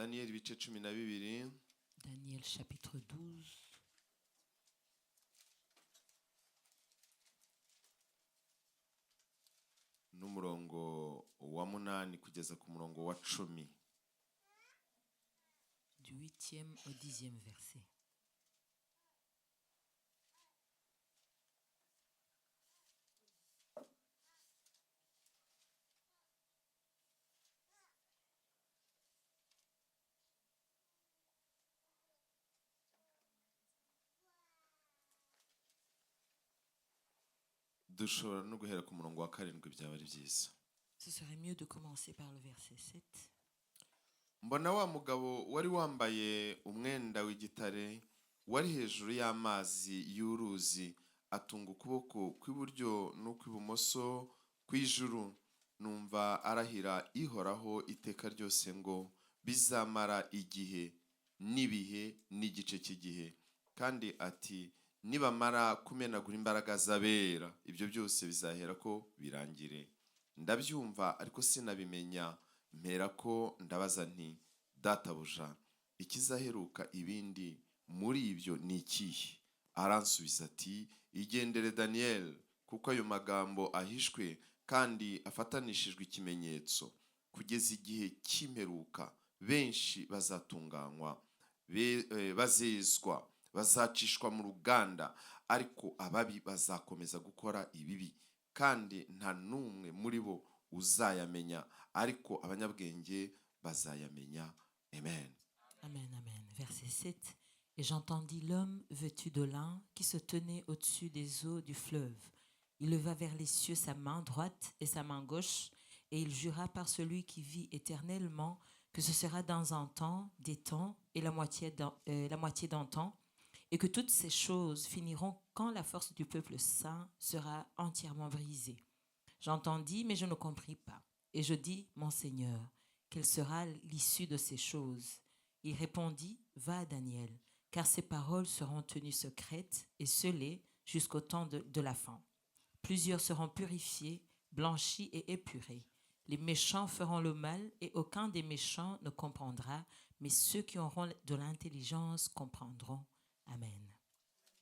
Daniel ibice 12 Daniel chapitre 12, n'umurongo wa 8 kugeza ku murongo wa 10. du 8e au 10e verset. Dushobora no guhera ku murongo wa 7 byaba ari byiza. Ce serait mieux de commencer par le verset 7. Mbona wa mugabo wari wambaye umwenda w'igitare wari hejuru y'amazi y'uruzi atunga ukuboko kw'iburyo n'ukw'ibumoso kw'ijuru, numva arahira ihoraho iteka ryose ngo bizamara igihe n'ibihe n'igice cy'igihe, kandi ati nibamara kumenagura imbaraga z'abera ibyo byose bizahera ko birangire. Ndabyumva ariko sinabimenya, mpera ko ndabaza nti databuja ikizaheruka ibindi muri ibyo ni ikihe? Aransubiza ati igendere Daniel, kuko ayo magambo ahishwe kandi afatanishijwe ikimenyetso kugeza igihe cy'imperuka. Benshi bazatunganywa, bazezwa, bazacishwa mu ruganda, ariko ababi bazakomeza gukora ibibi, kandi nta n'umwe muri bo uzayamenya, ariko abanyabwenge bazayamenya. Amen. Amen, amen. Verset 7. Et j'entendis l'homme vêtu de lin qui se tenait au-dessus des eaux du fleuve. Il leva vers les cieux sa main droite et sa main gauche, et il jura par celui qui vit éternellement que ce sera dans un temps, des temps et la moitié d'un temps, et que toutes ces choses finiront quand la force du peuple saint sera entièrement brisée. J'entendis, mais je ne compris pas. Et je dis, mon Seigneur, quelle sera l'issue de ces choses? Il répondit, va Daniel, car ces paroles seront tenues secrètes et scellées jusqu'au temps de la fin. Plusieurs seront purifiés, blanchis et épurés. Les méchants feront le mal et aucun des méchants ne comprendra, mais ceux qui auront de l'intelligence comprendront. Amen.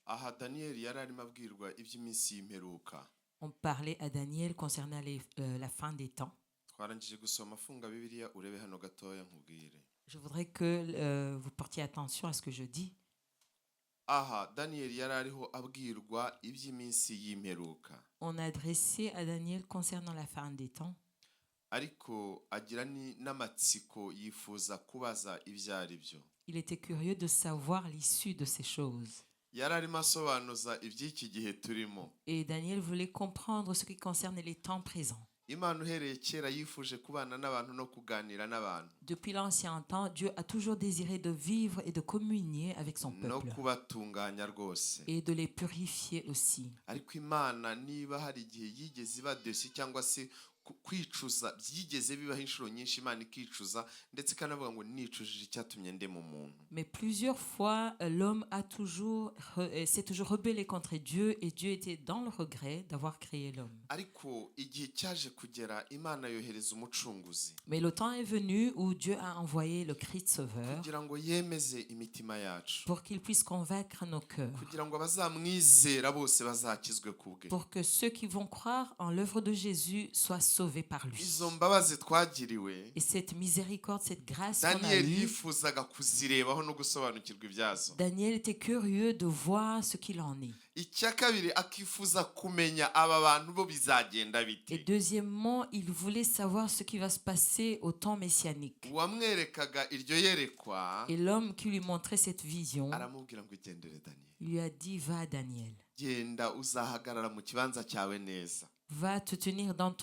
Aha Daniel yari arimo abwirwa iby'iminsi y'imperuka. On parlait à Daniel concernant la fin des temps. Twarangije gusoma funga Bibiliya urebe hano gatoya nkubwire. Je voudrais que vous portiez attention à ce que je dis. Aha Daniel yari ariho abwirwa iby'iminsi y'imperuka, On a adressé à Daniel concernant la fin des temps, ariko agira n'amatsiko yifuza kubaza ibyo ari byo. il était curieux de savoir l'issue de ces choses. Yari arimo asobanuza iby'iki gihe turimo. Et Daniel voulait comprendre ce qui concerne les temps présents. Imana uhereye kera yifuje kubana n'abantu no kuganira n'abantu, Depuis l'ancien temps, Dieu a toujours désiré de vivre et de communier avec son no peuple kubatunganya rwose. et de les purifier aussi. Ariko Imana niba hari igihe yigeze ibadesi cyangwa se kwicuza, byigeze bibaho inshuro nyinshi Imana ikicuza ndetse ikanavuga ngo nicujije icyatumye ndema umuntu. Mais plusieurs fois, l'homme s'est toujours rebellé contre Dieu et Dieu était dans le regret d'avoir créé l'homme. Ariko igihe cyaje kugera Imana yohereza umucunguzi Mais le temps est venu où Dieu a envoyé le Christ Sauveur kugira ngo yemeze imitima yacu, pour qu'il puisse convaincre nos cœurs, kugira ngo abazamwizera bose bazakizwe kubwe. pour que ceux qui vont croire en l'œuvre de Jésus soient sauvés par lui. Izo mbabazi twagiriwe Et cette miséricorde, cette grâce qu'on a Daniel eue, yifuzaga kuzirebaho no gusobanukirwa ibyazo. Daniel était curieux de voir ce qu'il en est. Icya kabiri akifuza kumenya aba bantu bo bizagenda Et bite. deuxièmement, il voulait savoir ce qui va se passer au temps messianique. Uwamwerekaga iryo yerekwa Et l'homme qui lui montrait cette vision, aramubwira ngo igendere Daniel, il lui a dit, va Daniel, genda uzahagarara mu kibanza cyawe neza, va te tenir dans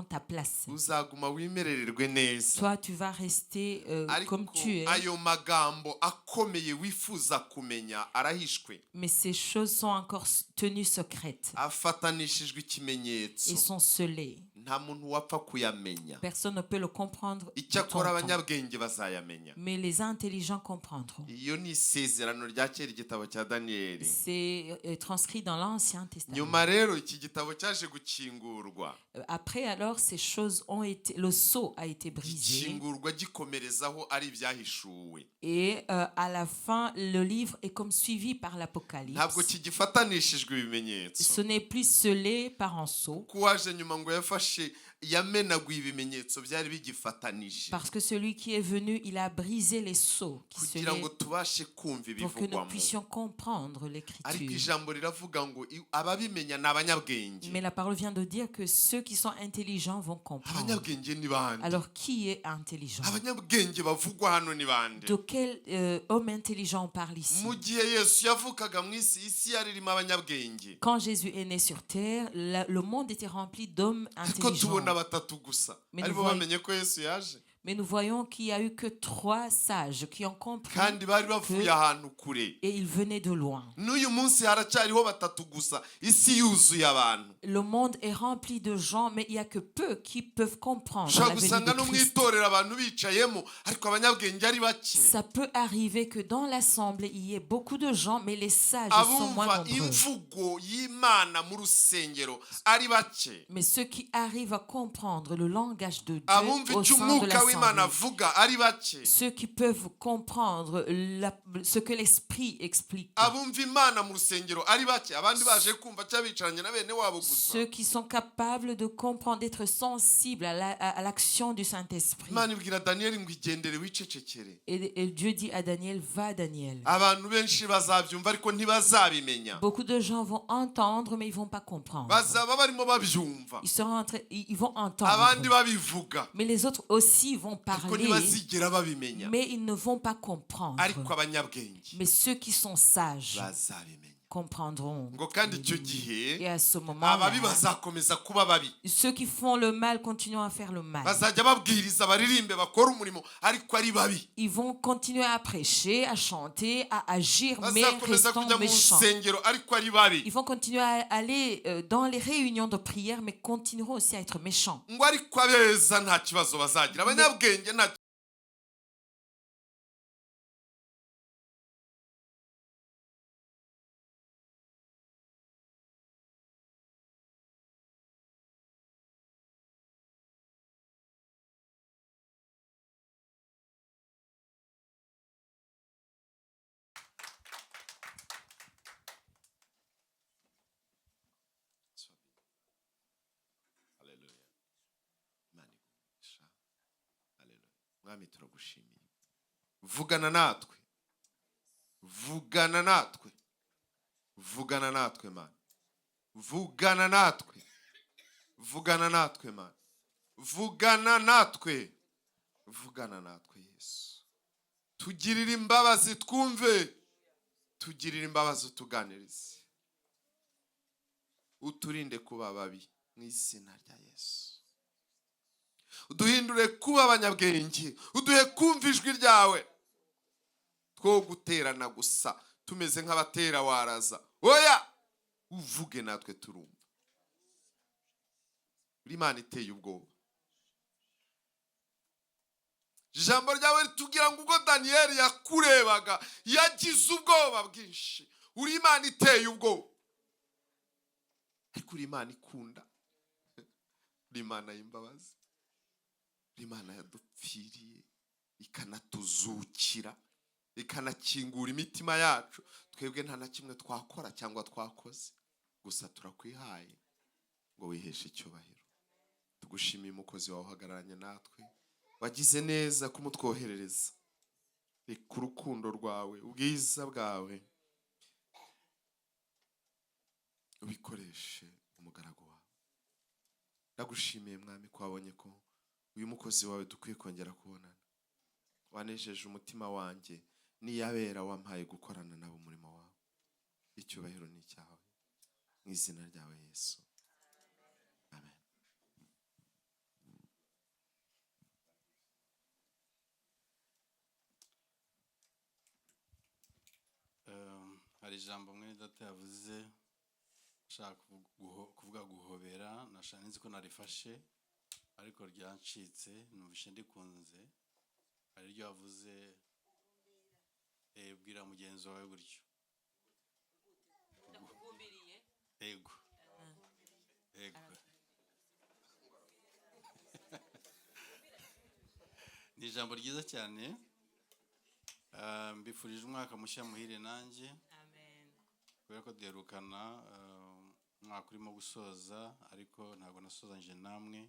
ta place. uzaguma wimerererwe neza. Toi, tu vas rester comme Ariko tu es. ayo magambo akomeye wifuza kumenya arahishwe, Mais ces choses sont encore tenues secrètes afatanishijwe ikimenyetso, et sont scellées. nta muntu wapfa kuyamenya. Personne ne peut le comprendre de ton Icyakora temps. abanyabwenge bazayamenya. Mais les intelligents comprendront. Iyo ni isezerano rya kera igitabo cya Daniyeli. C'est transcrit dans l'Ancien Testament. Nyuma rero iki gitabo cyaje gukingurwa. Après alors ces choses ont été, le sceau a été brisé. Gikingurwa gikomerezaho ari ibyahishuwe. Et à la fin le livre est comme suivi par l'Apocalypse. Ntabwo kigifatanishijwe ibimenyetso. Ce n'est plus scellé par un sceau. Kuwaje nyuma ngo yafashe yamenaguye ibimenyetso byari bigifatanije. Parce que celui qui est venu, il a brisé les sceaux qui kugira ngo tubashe kumva pour que ibivugwamo. nous puissions comprendre Ariko l'écriture. ijambo riravuga ngo ababimenya ni abanyabwenge. Mais la parole vient de dire que ceux qui sont intelligents vont comprendre. Abanyabwenge ni bande? Alors qui est intelligent? Abanyabwenge bavugwa hano ni bande? De quel homme intelligent on parle ici? Mu gihe Yesu yavukaga mu isi yari irimo abanyabwenge. Quand Jésus est né sur terre, le monde était rempli d'hommes Ariko intelligents. tubona batatu gusa. Mais Aribo nous bamenye ko Yesu yaje. Mais nous voyons qu'il n'y a eu que 3 sages qui ont compris Kandi bari bavuye ahantu kure. et ils venaient de loin. N'uyu munsi haracyariho batatu gusa. Isi yuzuye abantu. Le monde est rempli de gens, mais il n'y a que peu qui peuvent comprendre la Ushobora venue gusanga de no mu Christ. itorero abantu bicayemo ariko abanyabwenge ari bake. Ça peut arriver que dans l'assemblée, il y ait beaucoup de gens, mais les sages sont moins Abumva nombreux. imvugo y'Imana mu rusengero ari bake. Mais ceux qui arrivent à comprendre le langage de Dieu Abumva au icyo sein de umwuka w'Imana l'assemblée, avuga ari bake. ceux qui peuvent comprendre ce que l'Esprit explique, Abumva Imana mu rusengero ari bake. Abandi baje kumva cyangwa bicaranye na bene wabo gusa. ceux qui sont capables de comprendre, d'être sensibles à l'action du Saint-Esprit. Imana ibwira Daniyeli ngo igendere wicecekere. Et Dieu dit à Daniel, va Daniel. Abantu benshi bazabyumva ariko ntibazabimenya. Beaucoup de gens vont entendre, mais ils ne vont pas comprendre. Bazaba barimo babyumva. Ils vont entendre. Abandi babivuga. Mais les autres aussi vont Ariko parler, ntibazigera babimenya. mais ils ne vont pas comprendre. Ariko abanyabwenge Mais ceux qui sont sages bazabimenya. comprendront. Ngo kandi icyo gihe Et à ce ababi moment-là, bazakomeza kuba babi. ceux qui font le mal continuent à faire le mal. Bazajya babwiriza baririmbe bakora umurimo ariko ari babi. Ils vont continuer à prêcher, à chanter, à agir, mais Bazakomeza restant kujya mu méchants. nsengero ariko ari babi. Ils vont continuer à aller dans les réunions de prière, mais continueront aussi à être méchants. Ngo ariko abeza nta kibazo bazagira. Abanyabwenge nta Haleluya. Imana igumisha. Haleluya. Mwami turagushimiye. Vugana natwe. Vugana natwe. Vugana natwe Mana. Vugana natwe. Vugana natwe Mana. Vugana natwe. Vugana natwe Yesu. Tugirire imbabazi twumve. Tugirire imbabazi utuganirize. Uturinde kuba babi mu izina rya Yesu. Uduhindure kuba abanyabwenge. Uduhe kumva ijwi ryawe. Two guterana gusa tumeze nk'abatera waraza. Oya uvuge natwe turumva. Uri Imana iteye ubwoba. Ijambo ryawe ritubwira ngo ubwo Daniyeli yakurebaga yagize ubwoba bwinshi. Uri Imana iteye ubwoba. Ariko uri Imana ikunda. Uri Imana y'imbabazi. Uri Imana yadupfiriye ikanatuzukira ikanakingura imitima yacu. Twebwe nta na kimwe twakora cyangwa twakoze. Gusa turakwihaye ngo wiheshe icyubahiro. Tugushimiye umukozi wawe uhagararanye natwe. Wagize neza kumutwoherereza. Reka urukundo rwawe, ubwiza bwawe ubikoreshe umugaragu wawe. Ndagushimiye Mwami ko wabonye ko uyu mukozi wawe dukwiye kongera kubonana. Wanejeje umutima wanjye niyabera wampaye gukorana nabo umurimo wawe. Icyubahiro ni cyawe. Mu izina ryawe Yesu. Amen. Hari ijambo mwene data yavuze nshaka kuvuga guhobera nashaka nzi ko narifashe ariko ryancitse numvishe ndikunze ari ryo yavuze bwira mugenzi wawe gutyo yego yego ni ijambo ryiza cyane. Mbifurije umwaka mushya muhire nanjye kubera ko duherukana umwaka urimo gusoza ariko ntabwo nasozanyije namwe.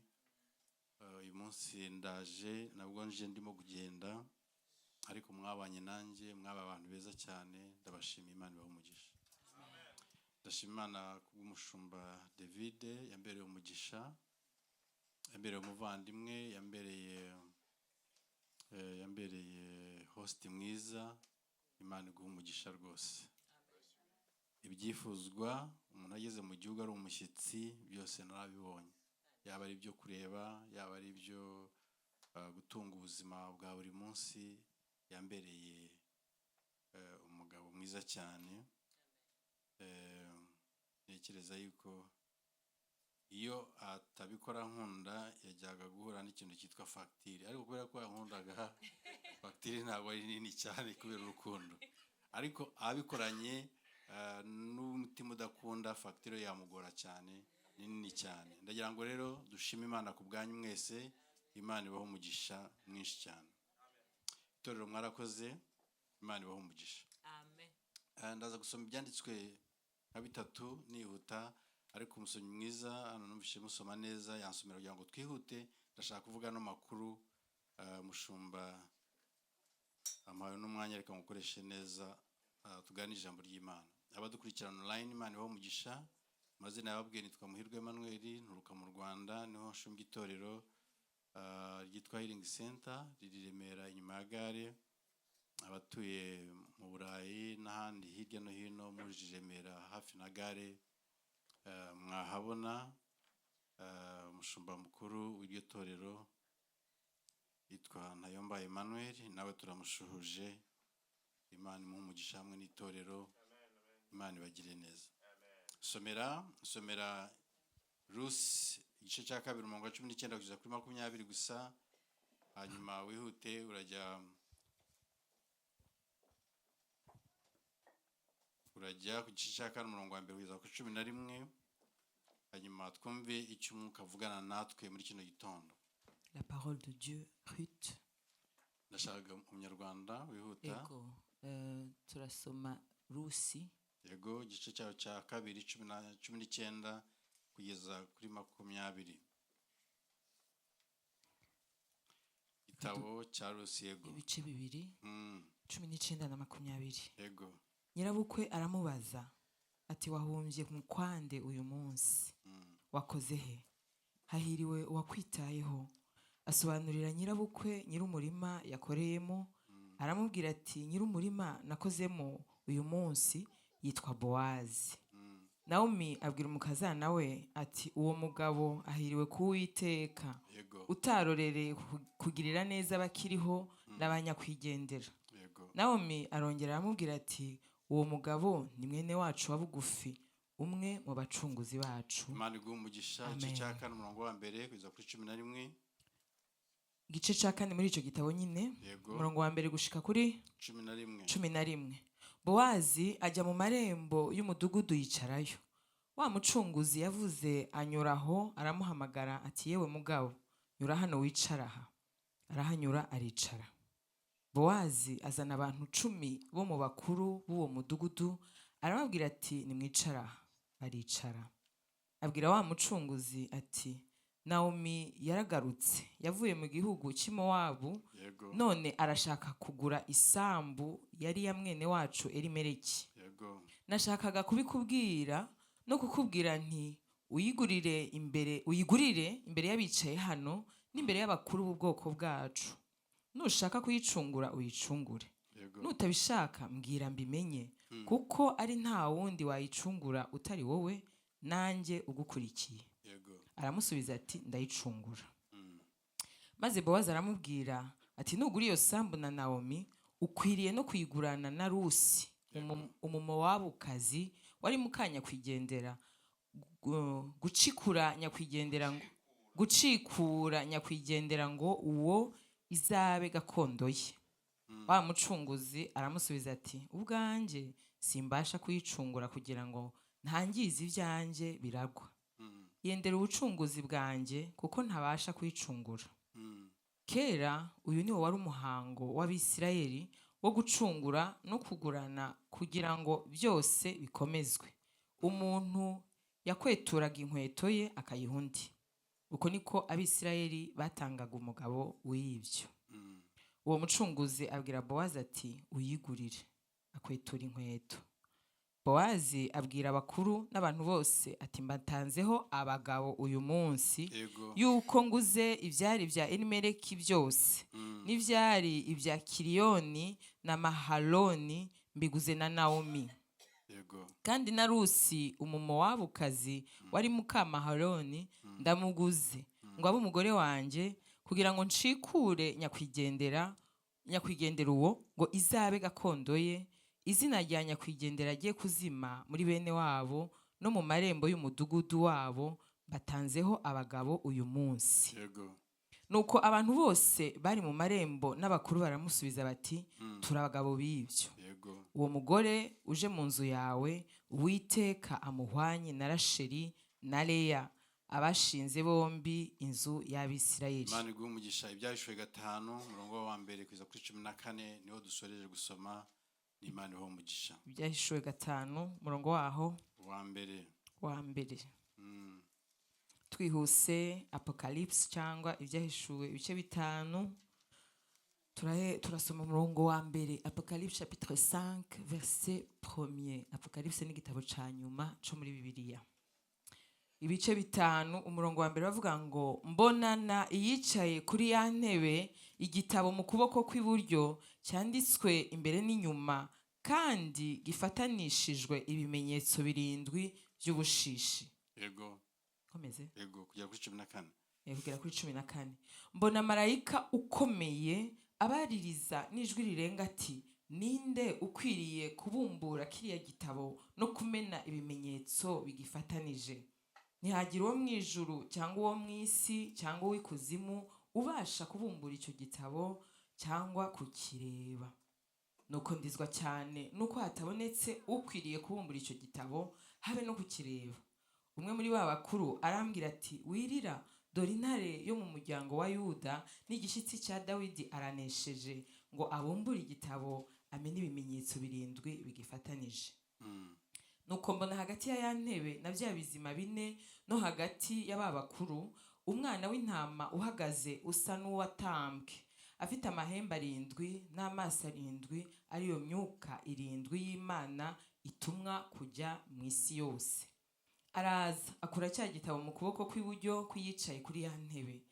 Uyu munsi ndaje nabwo nje ndimo kugenda ariko mwabanye nanjye mwaba abantu beza cyane. Ndabashimiye, Imana ibahe umugisha. Ndashima Imana kubw'umushumba David yambereye umugisha, yambereye umuvandimwe, yambereye host mwiza. Imana iguha umugisha rwose. Ibyifuzwa umuntu ageze mu gihugu ari umushyitsi byose narabibonye, yaba ari ibyo kureba, yaba ari ibyo gutunga ubuzima bwa buri munsi. Yambereye umugabo mwiza cyane. Ntekereza yuko iyo atabikora nkunda yajyaga guhura n'ikintu cyitwa fagitire, ariko kubera ko yankundaga fagitire ntabwo ari nini cyane kubera urukundo, ariko abikoranye n'umutima udakunda fagitire yamugora cyane, ni nini cyane. Ndagira ngo rero dushime Imana ku bwanyu mwese. Imana ibahe umugisha mwinshi cyane. Itorero mwarakoze, Imana ibahe umugisha. Amen. Ndaza gusoma ibyanditswe nka bitatu nihuta, ariko umusomyi mwiza hano numvise musoma neza yansomera kugira ngo twihute. Ndashaka kuvuga no makuru mushumba amaye n'umwanya, reka mukoreshe neza tugane ijambo ry'Imana. Abadukurikirana online, Imana ibahe umugisha. Amazina yababwiye nitwa Muhirwe Emmanuel, nturuka mu Rwanda, niho nshumbye itorero ryitwa Healing Center riri Remera inyuma ya gare. Abatuye mu Burayi n'ahandi hirya no hino muri Remera hafi na gare mwahabona. Umushumba mukuru w'iryo torero yitwa Ntayomba Emmanuel, nawe turamushuhuje. Imana imuhe umugisha hamwe n'itorero. Imana ibagire neza. Somera Rusi igice cya 2 umurongo wa 19 kugeza kuri 20 gusa, hanyuma wihute urajya ku gice cya 4 umurongo wa 1 kugeza ku 11, hanyuma twumve icyo Umwuka avugana natwe muri kino gitondo. La parole de Dieu, Ruth. Ndashaka umunyarwanda wihuta. Ego, turasoma Rusi. Yego, igice cyayo cya 2:19 kugeza kuri 20. Igitabo cya Rusi. Yego, ibice bibiri 19 na 20. Yego. Nyirabukwe aramubaza ati, wahumbye mu kwande uyu munsi, wakoze he? Hahiriwe uwakwitayeho. Asobanurira nyirabukwe nyir'umurima yakoreyemo. Aramubwira ati, nyir'umurima nakozemo uyu munsi yitwa Bowazi. Naomi abwira umukazana we ati, uwo mugabo ahiriwe kuwiteka, utarorereye kugirira neza abakiriho n'abanyakwigendera. Naomi arongera aramubwira ati, uwo mugabo ni mwene wacu wa bugufi, umwe mu bacunguzi bacu. Imana iguhe umugisha. Igice cya 4 umurongo wa 1 kugeza kuri 11. Igice cya 4 muri icyo gitabo nyine, umurongo wa 1 gushika kuri 11. Bowazi ajya mu marembo y'umudugudu yicarayo. Wa mucunguzi yavuze anyuraho, aramuhamagara ati, yewe mugabo, nyura hano wicara aha. Arahanyura aricara. Bowazi azana abantu 10 bo mu bakuru b'uwo mudugudu, arababwira ati, nimwicara aha. Aricara. Abwira wa mucunguzi ati, Naomi yaragarutse, yavuye mu gihugu cy'Imowabu, none arashaka kugura isambu yari ya mwene wacu Elimeleki. Nashakaga kubikubwira no kukubwira nti, uyigurire imbere y'abicaye hano n'imbere y'abakuru b'ubwoko bwacu. Nushaka kuyicungura uyicungure, nutabishaka mbwira mbimenye, kuko ari nta wundi wayicungura utari wowe nanjye ugukurikiye. Aramusubiza ati, ndayicungura. Maze Bowazi aramubwira ati, nugura iyo sambu na Naomi, ukwiriye no kuyigurana na Rusi umumowabukazi wari mukanya kwigendera, gucikura nyakwigendera gucikura nyakwigendera ngo uwo izabe gakondo ye. Wa mucunguzi aramusubiza ati ubwanjye simbasha kuyicungura kugira ngo ntangize ibyanjye biragwa. Yendera ubucunguzi bwanjye kuko ntabasha kuyicungura. Kera uyu niwo wari umuhango w'Abisirayeli wo gucungura no kugurana kugira ngo byose bikomezwe. Umuntu yakweturaga inkweto ye akayiha undi. Uko niko Abisirayeli batangaga umugabo w'ibyo. Uwo mucunguzi abwira Bowazi ati uyigurire. Akwetura inkweto. Bowazi abwira abakuru n'abantu bose ati mbatanzeho abagabo uyu munsi yuko nguze ibyari bya Elimeleki byose n'ibyari ibya Kiriyoni na Mahaloni mbiguze na Naomi. Kandi na Rusi umumowabukazi wari muka Mahaloni ndamuguze ngo abe umugore wanjye kugira ngo ncikure nyakwigendera uwo ngo izabe gakondo ye. Izina rya nyakwigendera agiye kuzima muri bene wabo no mu marembo y'umudugudu wabo batanzeho abagabo uyu munsi. Nuko abantu bose bari mu marembo n'abakuru baramusubiza bati turi abagabo b'ibyo. Uwo mugore uje mu nzu yawe Uwiteka amuhwanye na Rasheli na Leya abashinze bombi inzu y'Abisirayeli. Imana iguhe umugisha. Ibyahishwe 5 umurongo wa 1 kugeza kuri 14 niho dusoreje gusoma. Imana iho umugisha. Ibyahishwe 5 umurongo waho wa mbere. Twihuse Apocalypse cyangwa ibyahishuwe ibice 5 turasoma umurongo wa mbere. Apocalypse chapitre 5 verset 1. Apocalypse ni igitabo ca nyuma cyo muri Bibiliya. Ibice 5 umurongo wa mbere bavuga ngo mbonana iyicaye kuri ya ntebe igitabo mu kuboko kw'iburyo cyanditswe imbere n'inyuma kandi gifatanishijwe ibimenyetso 7 by'ubushishi. Komeze. Kugera kuri 14. Kugera kuri 14. Mbona marayika ukomeye abaririza n'ijwi rirenga ati ninde ukwiriye kubumbura kiriya gitabo no kumena ibimenyetso bigifatanije? Ntihagira uwo mu ijuru cyangwa uwo mu isi cyangwa uw'ikuzimu ubasha kubumbura icyo gitabo cyangwa kukireba. Nuko ndizwa cyane nuko hatabonetse ukwiriye kubumbura icyo gitabo habe no kukireba. Umwe muri ba bakuru arambwira ati wirira, dore intare yo mu muryango wa Yuda n'igishyitsi cya Dawidi aranesheje ngo abumbure igitabo amenye ibimenyetso 7 bigifatanije. Nuko mbona hagati ya ntebe na bya bizima 4 no hagati y'aba bakuru umwana w'intama uhagaze usa n'uwatambwe afite amahembe 7 n'amaso 7 ariyo myuka 7 y'Imana itumwa kujya mu isi yose. Araza akura cya gitabo mu kuboko kw'iburyo kwiyicaye kuri ya ntebe.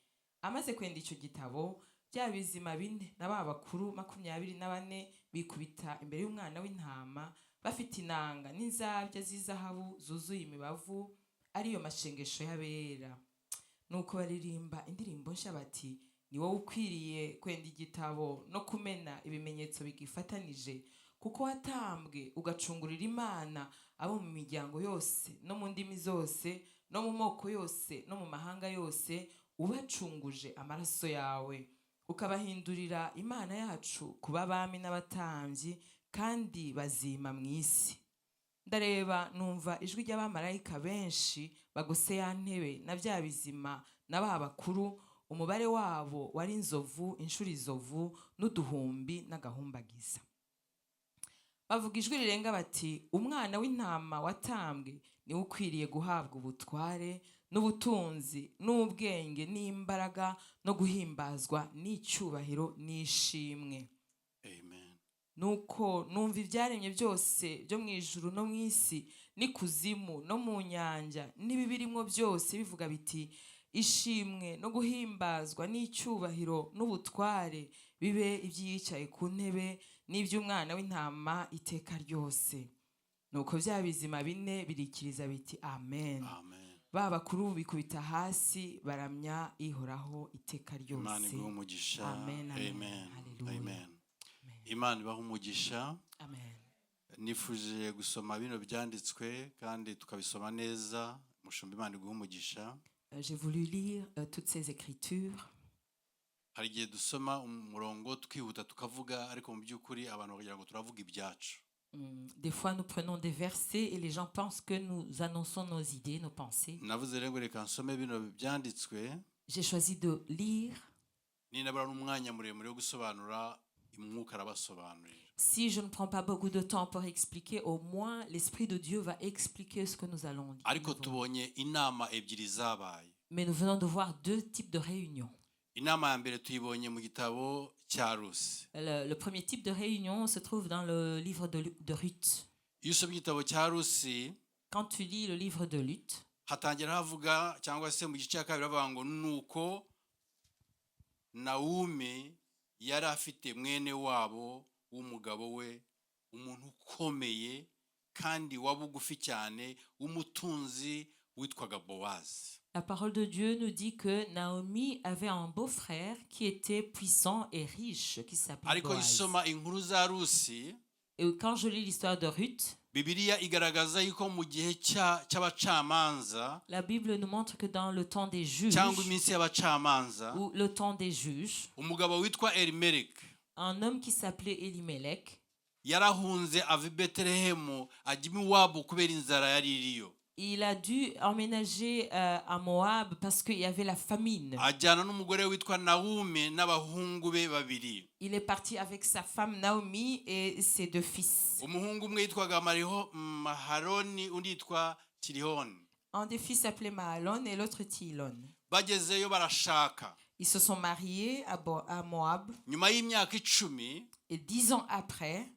Amaze kwenda icyo gitabo bya bizima 4 n'aba bakuru 24 bikubita imbere y'umwana w'intama bafite inanga n'inzabya z'izahabu zuzuye imibavu ariyo mashengesho y'abera. Nuko baririmba indirimbo nshya bati ni wowe ukwiriye kwenda igitabo no kumena ibimenyetso bigifatanije kuko watambwe ugacungurira Imana abo mu miryango yose no mu ndimi zose no mu moko yose no mu mahanga yose ubacunguje amaraso yawe ukabahindurira Imana yacu kuba abami n'abatambyi kandi bazima mu isi. Ndareba numva ijwi ry'abamarayika benshi bagose ya ntebe na bya bizima n'aba bakuru umubare wabo wari inzovu inshuro izovu n'uduhumbi n'agahumbagiza. Bavuga ijwi rirenga bati umwana w'intama watambwe niwe ukwiriye guhabwa ubutware n'ubutunzi n'ubwenge n'imbaraga no guhimbazwa n'icyubahiro n'ishimwe. Nuko numva ibyaremye byose byo mu ijuru no mu isi n'ikuzimu no mu nyanja n'ibibirimo byose bivuga biti ishimwe no guhimbazwa n'icyubahiro n'ubutware bibe ibyiyicaye ku ntebe n'iby'umwana w'intama iteka ryose. Nuko bya bizima 4 birikiriza biti amen. Ba bakuru bikubita hasi baramya ihoraho iteka ryose. Imana iguhe umugisha. Amen. Amen. Imana ibahe umugisha. Amen. Nifuje gusoma bino byanditswe kandi tukabisoma neza. Mushumba Imana iguhe umugisha. J'ai voulu lire toutes ces écritures. hari igihe dusoma umurongo twihuta tukavuga ariko mu by'ukuri abantu bakagira ngo turavuga ibyacu. Des fois, nous prenons des versets et les gens pensent que nous annonçons nos idées, nos pensées. navuze rero ngo reka nsome bino byanditswe J'ai choisi de lire. ninabura n'umwanya muremure wo gusobanura umwuka arabasobanurira. Si je ne prends pas beaucoup de temps pour expliquer, au moins l'Esprit de Dieu va expliquer ce que nous allons dire. ariko tubonye inama ebyiri zabaye. Mais nous venons de voir deux types de réunions. inama ya mbere tuyibonye mu gitabo cya Rusi. Le premier type de réunion se trouve dans le livre de Ruth. iyo usomye igitabo cya Rusi Quand tu lis le livre de Ruth, hatangira havuga cyangwa se mu gice cya kabiri bavuga ngo nuko Nawomi yari afite mwene wabo w'umugabo we umuntu ukomeye kandi wabugufi cyane w'umutunzi witwaga Bowazi. la parole de Dieu nous dit que Naomi avait un beau-frère qui était puissant et riche, qui s'appelait ariko Boaz. isoma inkuru za Rusi Et quand je lis l'histoire de Ruth, Bibiliya igaragaza yuko mu gihe cy'abacamanza la Bible nous montre que dans le temps des juges, cyangwa iminsi y'abacamanza ou le temps des juges, umugabo witwa Elimeleki un homme qui s'appelait Elimelech, yarahunze ava i Betelehemu ajya iwabo kubera inzara yari iriyo. il a dû emménager à Moab parce qu'il y avait la famine. ajyana n'umugore witwa Nawomi n'abahungu be babiri. Il est parti avec sa femme Naomi et ses deux fils. umuhungu umwe yitwaga Mahaloni undi yitwa Tirihoni. Un des fils s'appelait Mahalon et l'autre Tilon. bagezeyo barashaka. Ils se sont mariés à Moab nyuma y'imyaka 10 et 10 ans après,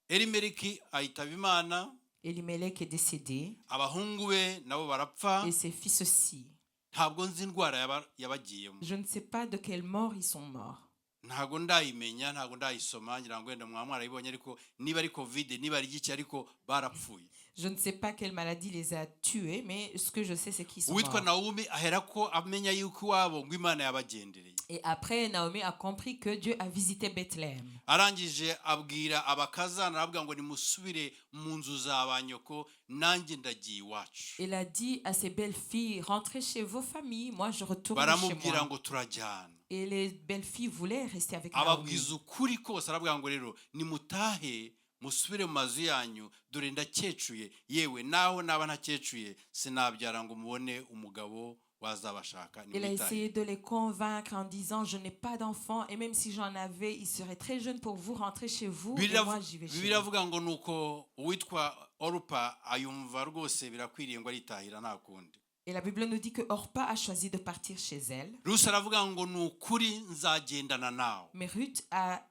Elimeleki ayitaba Imana, Elimelech est décédé abahungu be nabo barapfa. et ses fils aussi. ntabwo nzi indwara yabagiyemo, Je ne sais pas de quelle mort ils sont morts. ntabwo ndayimenya, ntabwo ndayisoma, ngira ngo wenda mwarayibonye, ariko niba ari covid niba ari iki ariko barapfuye. Je ne sais pas quelle maladie les a tués, mais ce que je sais, c'est qu'ils sont uwitwa morts. Nawomi aherako amenya yuko iwabo ngo Imana yabagendereye. Et après, Naomi a compris que Dieu a visité Bethléem. arangije abwira abakazana aravuga ngo nimusubire mu nzu za banyoko nanjye ndagiye iwacu. Il a dit à ses belles-filles, rentrez chez vos familles, moi je retourne chez baramubwira moi. ngo turajyana. Et les belles-filles voulaient rester avec Naomi. ababwiza ukuri kose aravuga ngo rero nimutahe musubire mu mazu yanyu, dore ndakecuye, yewe naho naba ntakecuye sinabyara ngo mubone umugabo wazabashaka. Il a essayé de les convaincre en disant, je n'ai pas d'enfant et même si j'en avais, il serait très jeune pour vous, rentrer chez vous et moi j'y vais chez Bibiliya vous. avuga ngo nuko uwitwa Orupa ayumva rwose birakwiriye ngo aritahira nta kundi. Et la Bible nous dit que Orpa a choisi de partir chez elle. Rusi aravuga ngo nukuri nzagendana nawe, Mais Ruth a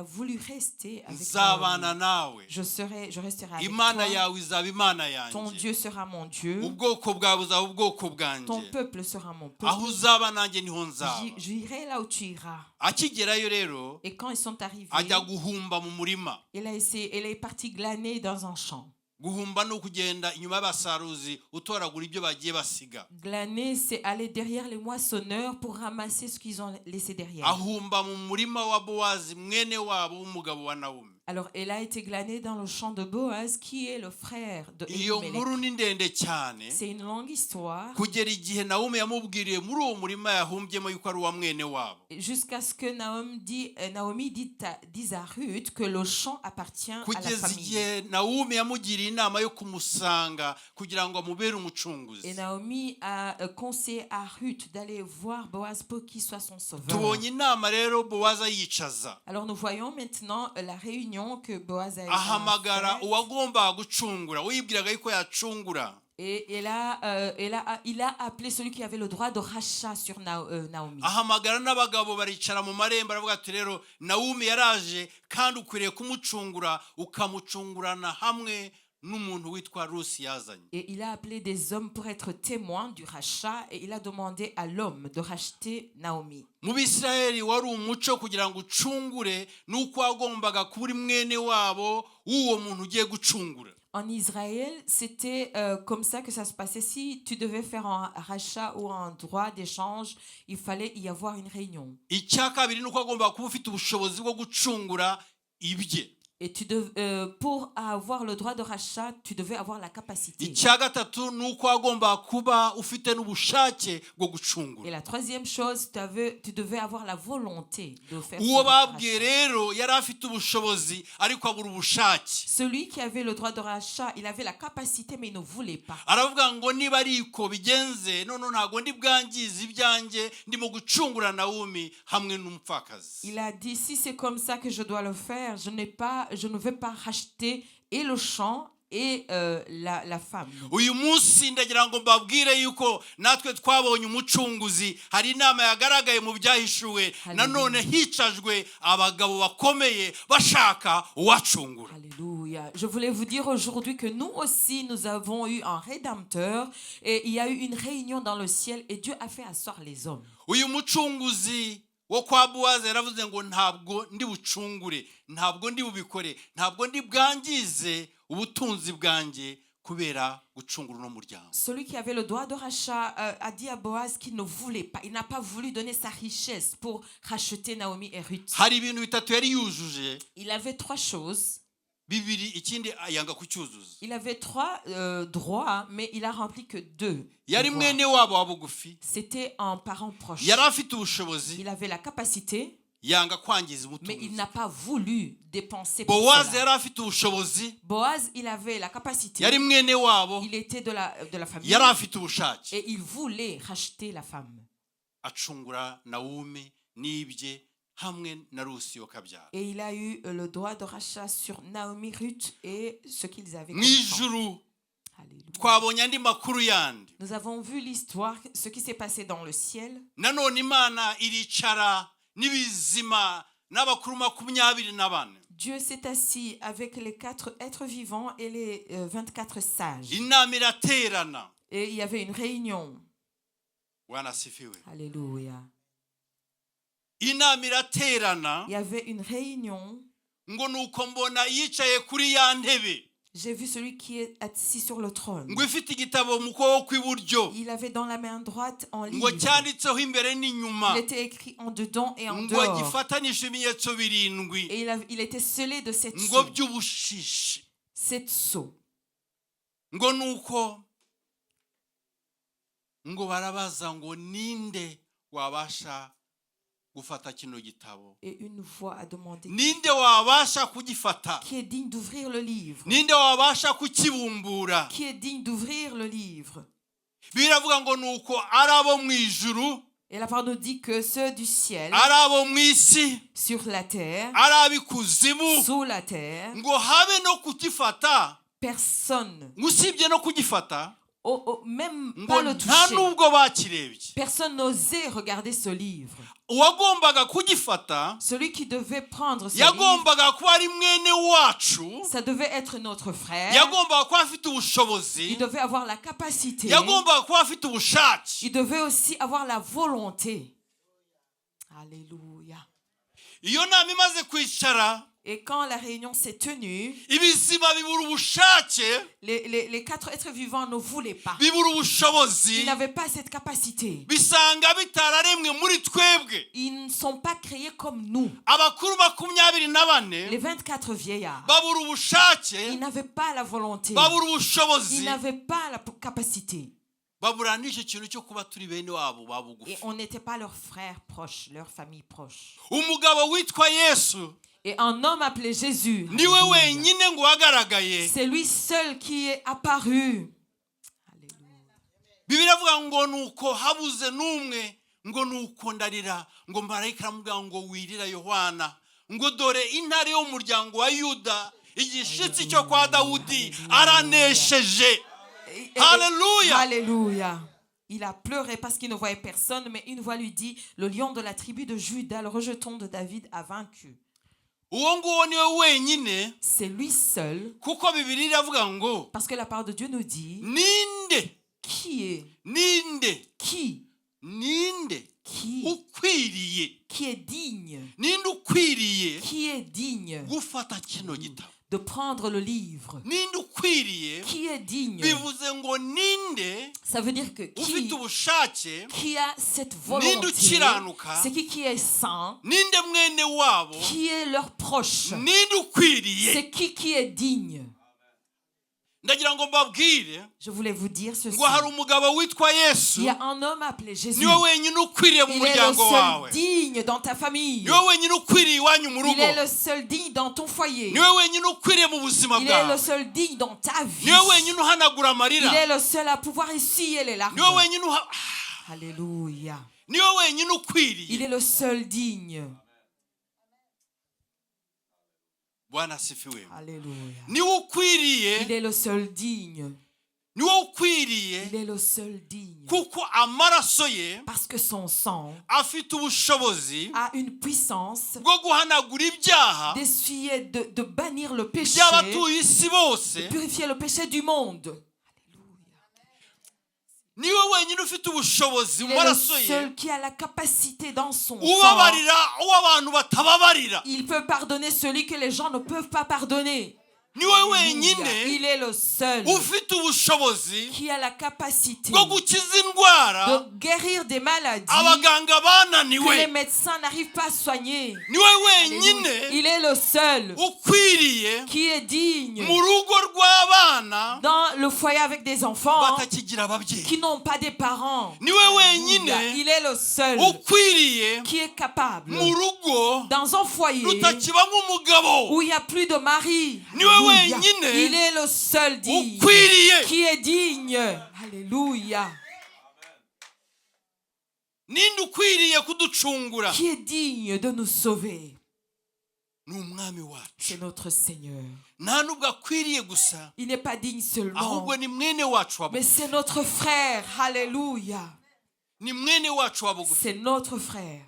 voulu rester avec nzabana Naomi. nawe, Je resterai avec Imana toi. yawe izaba Imana Ton yanjye, Dieu sera mon Dieu. ubwoko bwawe buzaba ubwoko Ton bwanjye, peuple sera mon peuple. aho uzaba nanjye niho nzaba. J'irai là où tu iras. akigerayo rero Et quand ils sont arrivés, ajya guhumba mu murima. il est parti glaner dans un champ. guhumba ni ukugenda inyuma y'abasaruzi utoragura ibyo bagiye basiga. Glaner, c'est aller derrière les moissonneurs pour ramasser ce qu'ils ont laissé derrière. ahumba mu murima wa Bowazi mwene wabo w'umugabo wa Nawomi. Alors, elle a été glanée dans le champ de Boaz, qui est le frère de iyo nkuru Elimelech. ni ndende cyane, C'est une longue histoire, kugera igihe Nawomi yamubwiriye muri uwo murima yahumbyemo yuko ari uwa mwene wabo. jusqu'à ce que Naomi dise à Ruth que le champ appartient à la kugeza famille. igihe Nawomi yamugiriye inama yo kumusanga kugira ngo amubere umucunguzi. Et Naomi a conseillé à Ruth d'aller voir Boaz pour qu'il soit son sauveur. tubonye inama rero Bowazi ayicaza, Alors nous voyons maintenant la réunion que Boaz a ahamagara faite. uwagombaga gucungura, wibwiraga yuko yacungura. Et il a appelé celui qui avait le droit de rachat sur Naomi. ahamagara n'abagabo baricara mu marembo aravuga ati rero Nawomi yaraje kandi ukwiriye kumucungura, ukamucungurana hamwe n'umuntu witwa Rusi yazanye. Et il a appelé des hommes pour être témoins du rachat et il a demandé à l'homme de racheter Naomi. mu Bisirayeli wari umuco kugira ngo ucungure nuko wagombaga kuba uri mwene wabo w'uwo muntu ugiye gucungura. En Israël, c'était comme ça que ça se passait. Si tu devais faire un rachat ou un droit d'échange, il fallait y avoir une réunion. icya kabiri nuko wagombaga kuba ufite ubushobozi bwo gucungura ibye. Et pour avoir le droit de rachat, tu devais avoir la capacité. icya gatatu ni uko wagomba kuba ufite n'ubushake bwo Et gucungura. la troisième chose, tu devais avoir la volonté de faire uwo ce babwiye rachat. rero yari afite ubushobozi ariko abura ubushake. Celui qui avait le droit de rachat, il avait la capacité, mais il ne voulait pas. aravuga ngo niba ariko bigenze none ntago ndi bwangize ibyanjye ndimo gucungura Naomi hamwe n'umupfakazi. Il a dit, si c'est comme ça que je dois le faire, je ne vais pas racheter et le champ et la femme. uyu munsi ndagira ngo mbabwire yuko natwe twabonye umucunguzi. hari inama yagaragaye mu byahishuwe, nanone hicajwe abagabo bakomeye bashaka uwacungura. Alléluia. Je voulais vous dire aujourd'hui que nous aussi, nous avons eu un rédempteur et il y a eu une réunion dans le ciel et Dieu a fait asseoir les hommes. uyu mucunguzi wo kwa Bowazi yaravuze ngo ntabwo ndi bucungure, ntabwo ndi bubikore, ntabwo ndi bwangize ubutunzi bwanjye kubera gucungura uno muryango. Celui qui avait le droit de rachat a dit à Boaz qu'il ne voulait pas, il n'a pas voulu donner sa richesse pour racheter Naomi et Ruth. hari ibintu bitatu yari yujuje, Il avait trois choses. bibiri ikindi yanga kucyuzuza. Il avait trois droits, mais il a rempli que deux. yari droits. mwene wabo wa bugufi, C'était un parent proche. yari afite ubushobozi, Il avait la capacité, yanga kwangiza mais il ubutunzi. n'a pas voulu dépenser pour Bowazi cela. yari afite ubushobozi, Boaz, il avait la capacité. yari mwene wabo, Il était de la famille. yari afite ubushake. Et il voulait racheter la femme. acungura Naomi n'ibye hamwe na Rusi yo kabyara. Et il a eu le droit de rachat sur Naomi, Ruth et ce qu'ils avaient mu comme champ. ijuru Alléluia. twabonye andi makuru yandi. Nous avons vu l'histoire, ce qui s'est passé dans le ciel. nanone Imana iricara n'ibizima n'abakuru 24. Dieu s'est assis avec les 4 êtres vivants et les 24 sages. inama iraterana. Et il y avait une réunion. wanasifiwe. Alléluia. inama iraterana Il y avait une réunion. ngo nuko mbona yicaye kuri ya ntebe, J'ai vu celui qui est assis sur le trône. ngo ifite igitabo mu kuboko kw'iburyo, Il avait dans la main droite un ngo livre. cyanditseho imbere n'inyuma, Il était écrit en dedans et en ngo dehors. gifatanije ibimenyetso birindwi, Et il était scellé de 7 ngo sceaux. by'ubushishi. 7 sceaux. ngo nuko ngo barabaza ngo ninde wabasha gufata kino gitabo, Et une voix a demandé, ninde wabasha kugifata, qui est digne d'ouvrir le livre? ninde wabasha kukibumbura. Qui est digne d'ouvrir le livre? biravuga ngo nuko ari abo mu ijuru, Et la parole nous dit que ceux du ciel, ari abo mu isi, sur la terre, ari ab'ikuzimu, sous la terre, ngo habe no kugifata, personne, usibye no kugifata, même ngo pas le nta toucher. nubwo bakirebye. Personne n'osait regarder ce livre. uwagombaga kugifata Celui qui devait prendre ce livre, yagombaga kuba ari mwene wacu, ça devait être notre frère. yagombaga kuba afite Il ubushobozi, devait avoir la capacité. yagombaga kuba afite ubushake. Il devait aussi avoir la volonté. Alléluia. iyo nama imaze kwicara, Et quand la réunion s'est tenue, ibizima bibura ubushake, les 4 êtres vivants ne voulaient pas. bibura ubushobozi, Ils n'avaient pas cette capacité. bisanga bitararemwe muri twebwe. Ils ne sont pas créés comme nous. abakuru 24 Les 24 vieillards, babura ils ubushake, n'avaient pas la volonté. babura Ils ubushobozi, n'avaient pas la capacité. babura n'icyo kintu cyo kuba turi bene wabo ba Et bugufi. on n'était pas leurs frères proches, leur famille proche. umugabo witwa Yesu Et un homme appelé Jésus, niwe wenyine ngo wagaragaye. c'est lui seul qui est apparu. Alléluia. Bibiliya avuga ngo nuko habuze n'umwe, ngo nuko ndarira, ngo marayika aramubwira ngo wirira Yohana, ngo dore intare yo mu muryango wa Yuda, igishitsi cyo kwa Dawudi aranesheje. Alléluia. Alléluia. Il a pleuré parce qu'il ne voyait personne, mais une voix lui dit, le lion de la tribu de Juda, le rejeton de David, a vaincu. uwo nguwo niwe wenyine, C'est lui seul, kuko Bibiliya iravuga ngo parce que la parole de Dieu nous dit, ninde qui est, ninde qui ukwiriye, est digne, ninde ukwiriye qui est digne gufata kino gitabo. de prendre le livre. ninde ukwiriye Qui est digne? bivuze ngo ninde Ça veut dire que ufite ubushake qui a cette ninde volonté, ukiranuka c'est qui est saint, ninde mwene wabo qui est leur proche, ninde ukwiriye. c'est qui est digne. ndagira ngo mbabwire Je voulais vous dire ceci. ngo hari umugabo witwa Yesu Il y a un homme appelé Jésus. niwe wenyine ukwiriye mu Il est le muryango wawe, seul digne dans ta famille. niwe wenyine ukwiriye iwanyu mu Il rugo, est le seul digne dans ton foyer. niwe wenyine ukwiriye mu buzima Il est le bwawe, seul digne dans ta vie. niwe wenyine uhanagura Il amarira, est le seul à pouvoir essuyer les larmes. niwe wenyine Alléluia. niwe wenyine Il ukwiriye. est le seul digne. Bwana asifiwe. Alléluia. niwe Il ukwiriye, est le seul digne. niwe ukwiriye Il est le seul digne. kuko amaraso ye Parce que son sang afite ubushobozi a une puissance bwo guhanagura ibyaha d'essuyer, de bannir le péché, by'abatuye isi bose. de purifier le péché du monde. niwe wenyine ufite ubushobozi mu Il est le maraso ye seul qui a la capacité dans son sang. ubabarira uwo abantu batababarira. Il peut pardonner celui que les gens ne peuvent pas pardonner. niwe Alléluia. wenyine Il est le seul ufite ubushobozi qui a la capacité bwo gukiza indwara de guérir des maladies abaganga que les bananiwe. médecins n'arrivent pas à soigner. niwe wenyine Il est le seul ukwiriye qui est digne mu rugo rw'abana dans le foyer avec des enfants batakigira ababyeyi. qui n'ont pas des parents. niwe wenyine Il est le seul ukwiriye qui est capable mu rugo dans un foyer rutakibamo umugabo. où il n'y a plus de mari. niwe Alléluia. wenyine Il est le seul digne ukwiriye. qui est digne. Alléluia. ninde ukwiriye kuducungura? Qui est digne de nous sauver. ni umwami wacu. C'est notre Seigneur. nta nubwo akwiriye gusa, Il n'est pas digne seulement, ahubwo ni mwene wacu wa mais bugufi. c'est notre frère. Alléluia. ni mwene wacu wa bugufi. C'est notre frère.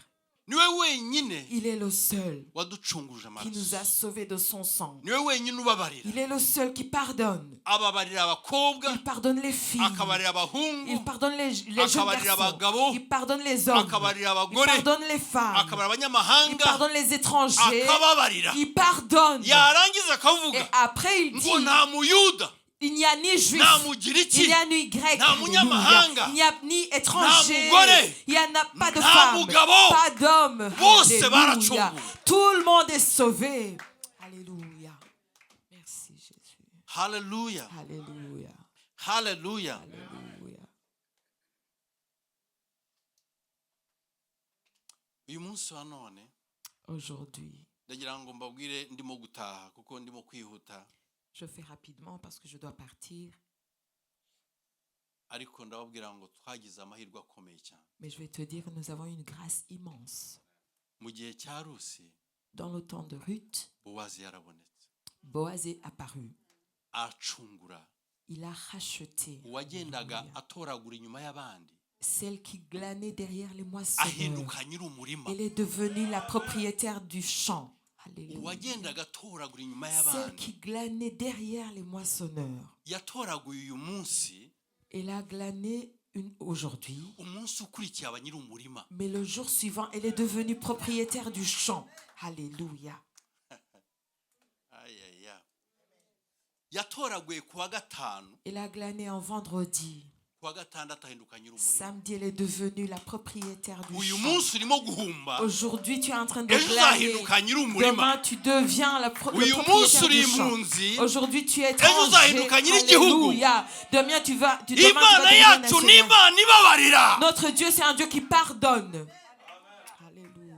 niwe wenyine Il est le seul waducunguje qui nous a amaraso. sauvés de son sang. niwe wenyine ubabarira. Il est le seul qui pardonne. ababarira abakobwa, Il pardonne les filles. akabarira abahungu, Il pardonne les jeunes akabarira garçons. abagabo, Il pardonne les hommes. akabarira Il abagore, pardonne les femmes. akabarira Il abanyamahanga, pardonne les étrangers. akababarira. Il pardonne. yarangiza Et akavuga après il ngo dit, nta muyuda, il n'y a ni juif, nta mugiriki, il n'y a ni grec, nta Alléluia. munyamahanga, Il n'y a ni étranger, mugore, il n'y en a pas de nta femme, mugabo, pas d'homme. bose Alléluia. baracunguwe. Tout le monde est sauvé. Alléluia. Merci Jésus. haleluya, Alléluia. haleluya. Alléluia. uyu munsi wa none Aujourd'hui, ndagira ngo mbabwire ndimo gutaha kuko ndimo kwihuta, je fais rapidement parce que je dois partir, ariko ndababwira ngo twagize amahirwe akomeye cyane. mais je vais te dire, nous avons une grâce immense. mu gihe cya Rusi Dans le temps de Ruth, Bowazi yarabonetse, Boaz est apparu. acungura Il a racheté uwagendaga Alléluia. atoragura inyuma y'abandi, Celle qui glanait derrière les moissonneurs. ahinduka nyiri umurima. Elle est devenue la propriétaire du champ. Alléluia. uwagendaga atoragura inyuma Celle y'abandi qui glanait derrière les moissonneurs. yatoraguye uyu munsi, Elle a glané aujourd'hui, umunsi ukurikiye aba nyiri umurima. mais le jour suivant, elle est devenue propriétaire du champ. Alléluia. Ayaya. yatoraguye kuwa gatanu, Elle a glané un vendredi. kuwa gatandatu ahinduka nyiri umurima. Samedi, elle est devenue la propriétaire du uyu champ. munsi urimo guhumba, Aujourd'hui, tu es en train de ejo glaner. uzahinduka nyiri umurima. Demain, tu deviens le uyu munsi propriétaire uri du champ. impunzi, Aujourd'hui, tu es ejo étranger. uzahinduka nyir'igihugu. Alléluia. Demain, tu vas devenir imana yacu national. ni imana ibabarira. Notre Dieu, c'est un Dieu qui pardonne. Alléluia.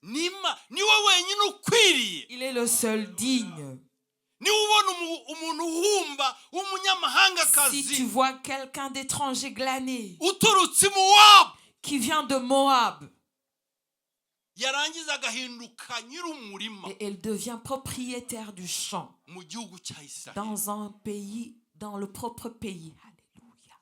niwe wenyine ukwiriye. Il est le seul digne. niwe ubona umuntu uhumba Si tu w'umunyamahangakazi vois quelqu'un d'étranger glané, uturutse i Mowabu, qui vient de Moab, yarangiza agahinduka nyiri umurima et elle devient propriétaire du champ mu gihugu cya Isiraheli. dans un pays, dans le propre pays. Alléluia.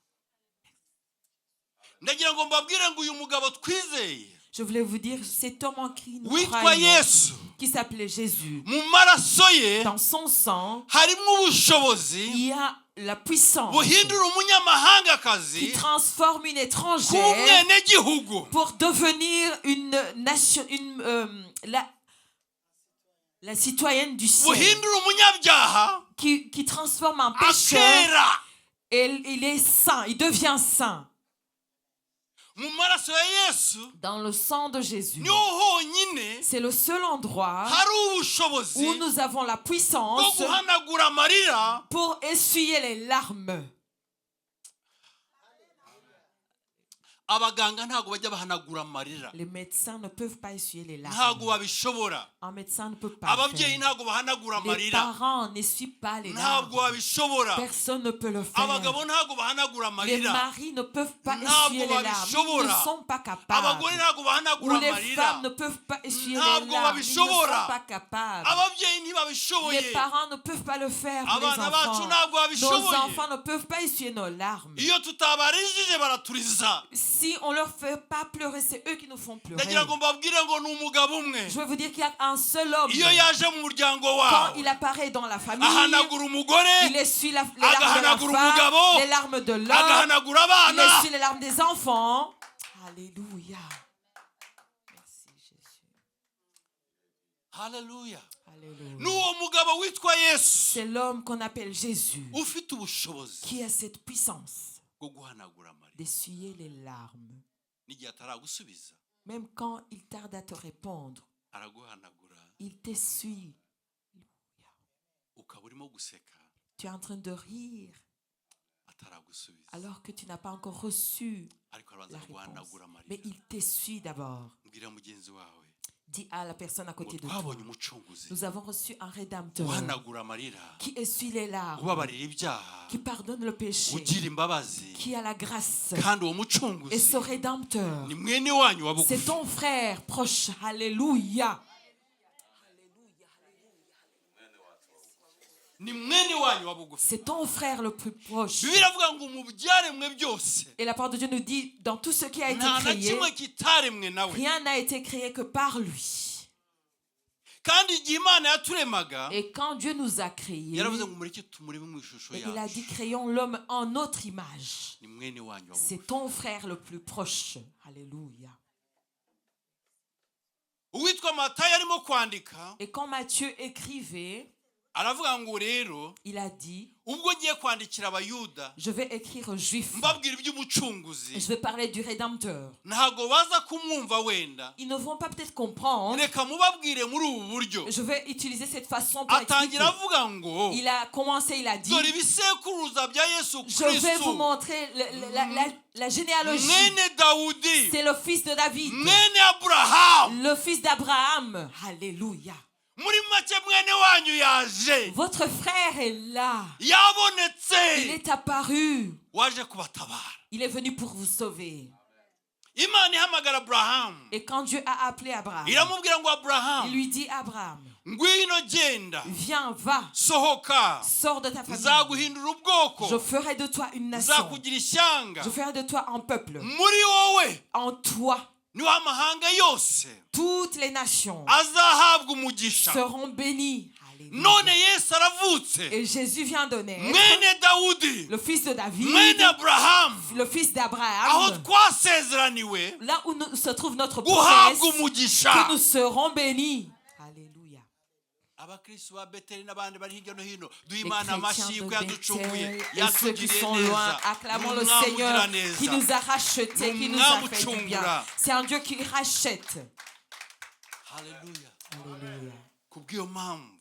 ndagira ngo mbabwire ngo uyu mugabo twizeye Je voulais vous dire, cet homme en qui nous witwa croyons, Yesu, qui s'appelait Jésus, mu maraso ye dans son sang, harimo ubushobozi il y a la puissance buhindura umunyamahangakazi qui transforme une kuba étrangère umwenegihugu. pour devenir une nation, la citoyenne du ciel, buhindura umunyabyaha qui transforme en pécheur, akera et il est saint, il devient saint. mu maraso ya Yesu Dans le sang de Jésus, niho honyine c'est le seul endroit hari ubushobozi où nous avons la bwo puissance guhanagura amarira pour essuyer les larmes. abaganga ntabwo bajya bahanagura amarira Les médecins ne peuvent pas essuyer les larmes. ntabwo babishobora Un médecin ne peut pas le ababyeyi faire. ntabwo bahanagura Les amarira parents n'essuient pas les larmes. ntabwo babishobora Personne ne peut le abagabo faire. ntabwo bahanagura Les amarira maris ne peuvent pas Ntabwo essuyer les larmes. Ils ne babishobora. sont pas abagore capables. ntabwo Ou bahanagura les amarira femmes ne peuvent pas essuyer les Ntabwo larmes. Ils ne sont babishobora. pas capables. ababyeyi Les ntibabishoboye parents ne peuvent pas le faire pour les abana bacu enfants. ntabwo Nos babishoboye enfants ne peuvent pas essuyer nos larmes. iyo tutabarijije baraturiza Si on ne leur fait pas pleurer, c'est eux qui nous font pleurer. ndagira ngo mbabwire ngo ni umugabo umwe Je veux vous dire qu'il y a un seul homme. iyo yaje mu muryango Quand wawe il apparaît dans la famille, ahanagura umugore il essuie les larmes de la agahanagura femme, umugabo, les larmes de l'homme, agahanagura il abana essuie les larmes des enfants. Alléluia. Merci Jésus. haleluya Alléluia. n'uwo mugabo witwa Yesu C'est l'homme qu'on appelle Jésus ufite ubushobozi qui a cette puissance bwo guhanagura amarira d'essuyer les larmes. n'igihe ataragusubiza Même quand il tarde à te répondre, araguhanagura il t'essuie. ukaba urimo guseka Tu es en train de rire ataragusubiza alors que tu n'as pas encore reçu ariko arabanza la réponse. kuguhanagura Mais amarira il t'essuie d'abord. mbwira mugenzi wawe Dis à la personne à ngo côté de toi, twabonye umucunguzi nous avons reçu un rédempteur uhanagura amarira qui essuie les larmes, ubabarira ibyaha qui pardonne le péché, ugira imbabazi qui a la grâce. kandi uwo Et mucunguzi ce rédempteur, ni mwene wanyu wa c'est bugufi ton frère proche. Alléluia. ni mwene wanyu wa bugufi C'est ton frère le plus proche. bibiliya avuga ngo mu byaremwe byose Et la parole de Dieu nous dit, dans tout ce qui a été nta na créé, kimwe kitaremwe nawe rien n'a été créé que par lui. kandi igihe imana yaturemaga Et quand Dieu nous a créés, yaravuze ngo mureke tumurebe mu ishusho et il a dit, yacu créons l'homme en notre image. ni mwene wanyu wa bugufi C'est ton frère le plus proche. Alléluia. uwitwa matayo arimo kwandika Et quand Matthieu écrivait, aravuga ngo rero il a dit, ubwo ngiye kwandikira abayuda je vais écrire aux Juifs. mbabwira iby'umucunguzi Je vais parler du Rédempteur. ntabwo baza kumwumva wenda Ils ne vont pas peut-être comprendre. reka mubabwire muri ubu buryo Je vais utiliser cette façon pour expliquer. atangira avuga ngo Il a commencé, il a dit, dore ibisekuruza bya yesu je vais vous kristo montrer la généalogie. mwene dawudi C'est le fils de David, mwene aburahamu le fils d'Abraham. Alléluia. muri make mwene wanyu yaje Votre frère est là. Il yabonetse est apparu. waje kubatabara Il est venu pour vous sauver. imana ihamagara aburahamu Et quand Dieu a appelé Abraham, iramubwira ngo il aburahamu lui dit, Abraham, ngwino genda viens, va, sohoka sors de ta famille. nzaguhindura ubwoko Je ferai de toi une nation. nzakugira ishyanga Je ferai de toi un peuple. muri wowe En toi, niho amahanga yose toutes les nations azahabwa umugisha seront bénies. Alléluia. none yesu aravutse Et Jésus vient de naître, mwene dawudi le fils de David, mwene aburahamu le fils aho d'Abraham, twasezeraniwe là où se trouve notre guhabwa promesse, umugisha que nous serons bénis. Alléluia. abakristo ba beteli n'abandi bari hirya no hino duhe Les imana chrétiens amashyi de ko yaducunguye Bethel et ceux qui yatugiriye sont loin, neza acclamons le Umwami Seigneur ugira qui neza. nous a rachetés, qui nous a fait du bien. C'est un Dieu qui rachète. haleluya Alléluia. kubw'iyo mpamvu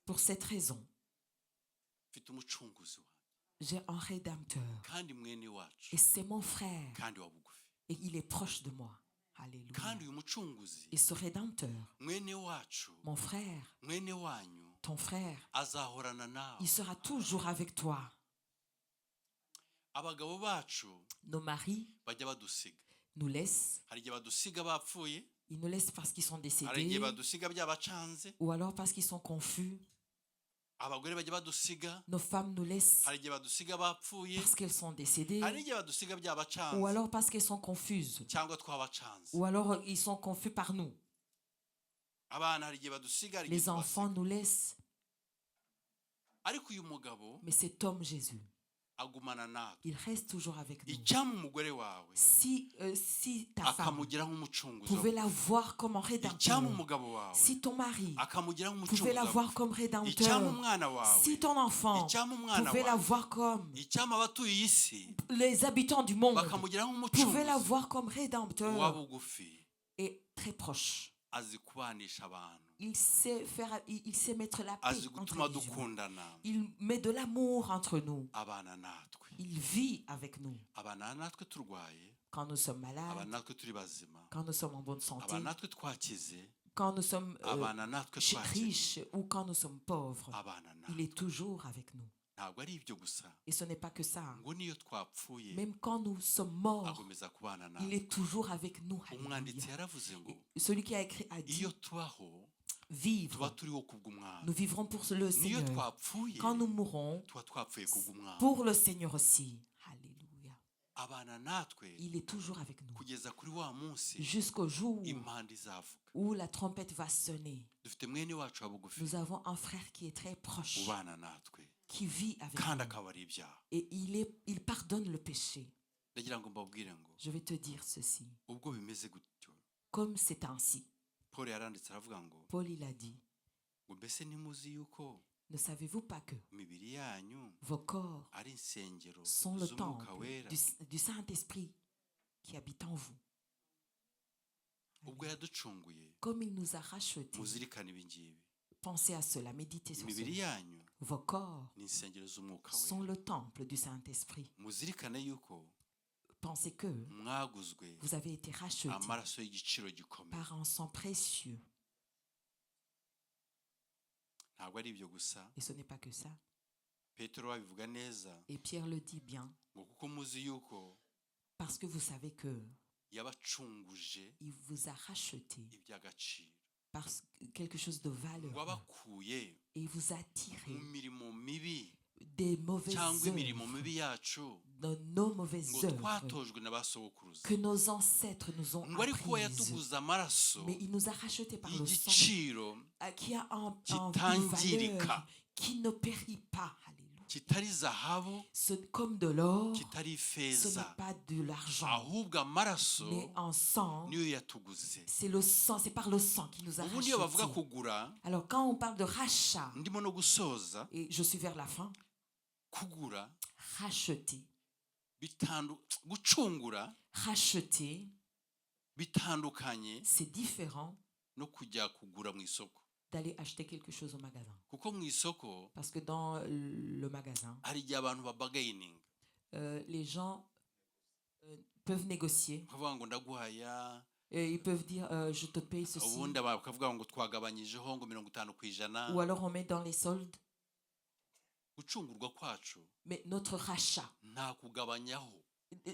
Pour cette raison, mfite umucunguzi wawe j'ai un rédempteur. kandi mwene wacu Et c'est mon frère. kandi wa bugufi Et il est proche de moi. Alléluia. kandi uyu mucunguzi Et ce rédempteur, mwene wacu mon frère, mwene wanyu ton frère, azahorana nawe il sera toujours avec toi. abagabo bacu Nos maris bajya badusiga nous laissent. hari igihe badusiga bapfuye Ils nous laissent parce qu'ils sont hari igihe décédés badusiga byabacanze ou alors parce qu'ils sont confus. abagore bajya badusiga Nos femmes nous laissent hari igihe badusiga bapfuye parce qu'elles sont décédées hari n'igihe badusiga ou byabacanze alors parce qu'elles sont confuses cyangwa twabacanze ou alors ils sont confus par nous. abana hari igihe badusiga hari igihe Les enfants tubasiga nous laissent. ariko uyu mugabo Mais cet homme Jésus, agumana natwe. Il reste toujours avec nous. Icyama umugore wawe Si ta femme akamugira nk'umucunguzi, pouvait la voir comme un rédempteur, icyama umugabo wawe si ton mari akamugira pouvait la nk'umucunguzi, voir comme icyama rédempteur, umwana wawe, si ton enfant icyama umwana pouvait la wawe, voir comme icyama abatuye iyi si les habitants du monde bakamugira pouvaient la nk'umucunguzi voir comme wa rédempteur bugufi, et très proche. azi kubanisha abantu, Il sait mettre la paix azi entre gutuma les humains. dukundana, Il met de l'amour entre nous. abana natwe, Il vit avec nous. abana natwe turwaye, Quand nous sommes abana malades, natwe turi bazima, quand nous sommes en bonne santé, abana natwe twakize, quand nous sommes abana natwe twakennye, riches ou quand nous sommes pauvres. abana Il natwe. est toujours avec nous. Ntabwo ari ibyo gusa, Et ce n'est pas que ça. ngo niyo twapfuye Même quand nous sommes morts, agomeza kubana il natwe. est toujours avec nous. Umwanditsi Alléluia. yaravuze ngo Celui qui a écrit a dit, iyo tubaho tuba vivre. turiho kubw'umwana, Nous vivrons pour le niyo Seigneur. twapfuye Quand nous mourrons, tuba twapfuye kubw'umwana. pour le Seigneur aussi. Alléluia. Abana natwe Il est toujours avec nous. kugeza kuri wa munsi Jusqu'au jour impanda izavuga. où la trompette va sonner. Dufite mwene wacu wa bugufi Nous avons un frère qui est très proche, ubana natwe qui vit avec kandi nous. akabara ibyaha. Et il pardonne le péché. Ndagira ngo mbabwire ngo Je vais te dire ceci. ubwo bimeze gutyo, Comme c'est ainsi, Paul yaranditse aravuga ngo Paul il a dit, mbese ntimuzi yuko ne savez-vous pas que imibiri yanyu vos corps ari insengero sont le temple z'umwuka wera? du Saint-Esprit qui habite en vous? Ubwo yaducunguye Comme il nous a rachetés. muzirikane ibi ngibi, Pensez à cela, méditez sur imibiri cela. yanyu Vos corps ni insengero z'umwuka sont wera. le temple du Saint-Esprit. Muzirikane yuko Pensez que mwaguzwe vous avez été rachetés amaraso y'igiciro gikomeye. par un sang précieux. Ntabwo ari ibyo gusa, Et ce n'est pas que ça. Petero abivuga neza Et Pierre le dit bien, ngo kuko muzi yuko parce que vous savez que yabacunguje il vous a racheté iby'agaciro, par quelque chose de ngo valeur. abakuye Et il vous a tiré mu mirimo mibi des mauvaises cyangwa imirimo œuvres, mibi yacu de nos ngo mauvaises œuvres twatojwe na ba sogokuruza, que nos ancêtres nous ont ngo ariko we apprises. yatuguze amaraso Mais il nous a rachetés par le sang y'igiciro qui a une kitangirika, valeur qui ne périt pas. Alléluia. kitari zahabu, Comme de l'or, kitari ce n'est ifeza, pas de l'argent, ahubwo amaraso mais un sang. niyo yatuguze. C'est le sang, c'est par le sang qui nous a Ubu niyo bavuga rachetés. kugura, Alors quand on parle de rachat, ndimo no gusoza, et je suis vers la fin, kugura racheter, gucungura racheter, bitandukanye c'est différent no kujya kugura mu isoko, d'aller acheter quelque chose au magasin. kuko mu isoko Parce que dans le magasin, hari igihe abantu babagayininga, les gens peuvent négocier. bakavuga ngo ndaguhaya, Et ils peuvent dire, je te paye ceci. ubundi bakavuga ngo twagabanyijeho ngo 50%. Ou alors on met dans les soldes. Gucungurwa kwacu Mais notre rachat, nta kugabanyaho,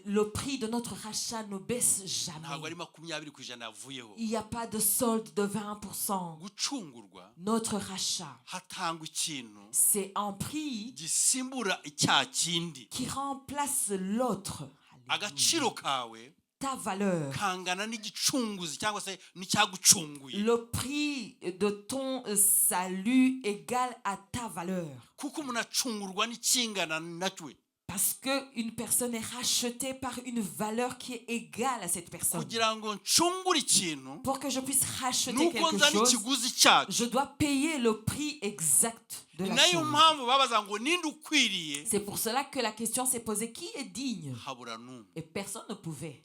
le prix de notre rachat ne baisse ntabwo ari jamais. 20% yavuyeho. Il n'y a pas de solde de 20%. Gucungurwa Notre rachat, hatangwa ikintu c'est un prix gisimbura icya kindi, qui remplace l'autre. Alléluia. agaciro kawe Ta valeur, kangana n'igicunguzi cyangwa se n'icyagucunguye, le prix de ton salut égale à ta valeur. kuko umuntu acungurwa n'ikingana nacyo, Parce qu'une personne est rachetée par une valeur qui est égale à cette personne. kugira ngo ncungure ikintu Pour que je puisse racheter nuko quelque nzana chose, ikiguzi cyacu. je dois payer le prix exact de Ni la nayo chose. mpamvu babaza ngo ninde ukwiriye, C'est pour cela que la question s'est posée, qui est digne? habura n'umwe. Et personne ne pouvait.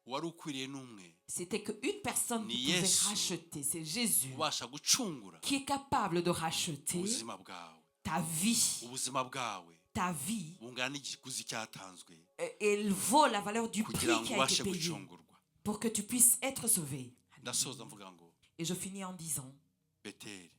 Uwari ukwiriye n'umwe C'était qu'une personne qui Ni pouvait Yesu. racheter. C'est Jésus ubasha gucungura qui est capable de racheter ubuzima bwawe. ta vie. Ubuzima bwawe Ta vie, bungana n'ikiguzi cyatanzwe elle vaut la valeur du prix kugira ngo qui a ubashe été payé gucungurwa. pour que tu puisses être sauvé. Ndasoza mvuga ngo Et je finis en disant, Beteli,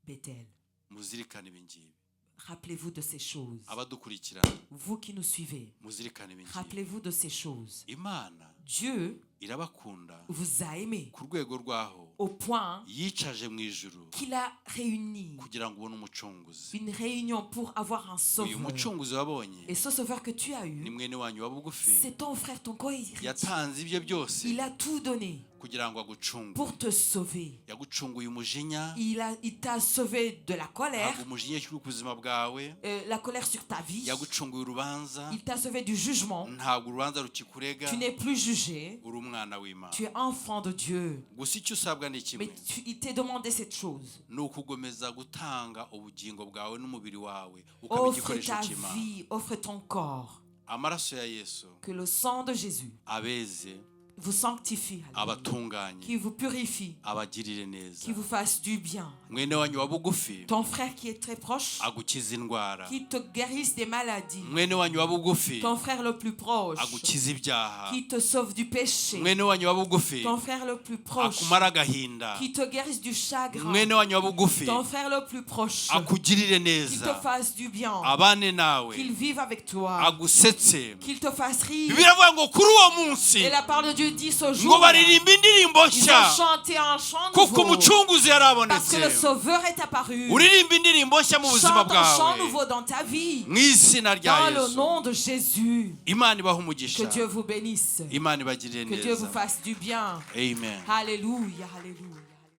Bethel, muzirikane ibi ngibi. rappelez-vous de ces choses. Abadukurikirana Vous qui nous suivez, muzirikane ibi ngibi. rappelez-vous de ces choses. Imana Dieu irabakunda vous a aimé ku rwego rwaho au point yicaje mu ijuru qu'il a réuni kugira ngo ubone umucunguzi. une réunion pour avoir un Uyu sauveur. mucunguzi wabonye Et ce sauveur que tu as ni eu, mwene wanyu wa bugufi, c'est ton frère, ton cohéritier. yatanze ibyo byose Il a tout donné kugira ngo agucunge pour te sauver. yagucunguye umujinya Il t'a sauvé de la colère, ntabwo umujinya kiri ku buzima bwawe la colère sur ta vie. yagucunguye urubanza Il t'a sauvé du jugement. ntabwo urubanza rukikurega Tu n'es plus jugé. uri umwana w'Imana Tu es enfant de Dieu. gusa icyo usabwa ni kimwe Mais il t'est demandé cette chose. ni ukugomeza gutanga ubugingo bwawe n'umubiri wawe ukaba Offre igikoresho ta cy'Imana vie, offre ton corps. amaraso ya Yesu Que le sang de Jésus abeze vous sanctifie, abatunganye qui vous purifie, abagirire neza qui vous fasse du bien. mwene wanyu wa bugufi Ton frère qui est très proche, agukiza indwara qui te guérisse des maladies. mwene wanyu wa bugufi Ton frère le plus proche, agukiza ibyaha qui te sauve du péché. mwene wanyu wa bugufi Ton frère le plus proche, akumara agahinda qui te guérisse du chagrin. mwene wanyu wa bugufi Ton frère le plus proche, akugirire qui te neza fasse du bien. abane nawe Qu'il vive avec toi. agusetse Qu'il te fasse rire. biravuga ngo kuri uwo munsi Et la parole de Dieu dit ce ngo jour, baririmba indirimbo ils nshya ont chanté un chant kuko nouveau. umucunguzi Parce que le yarabonetse Sauveur est apparu. uririmba indirimbo nshya mu buzima Chante un chant bwawe nouveau dans ta vie. mu izina rya Dans le Yesu nom de Jésus. imana ibaha Que umugisha Dieu vous bénisse. imana ibagirire Que Dieu vous neza fasse du bien. amen Alléluia, alléluia.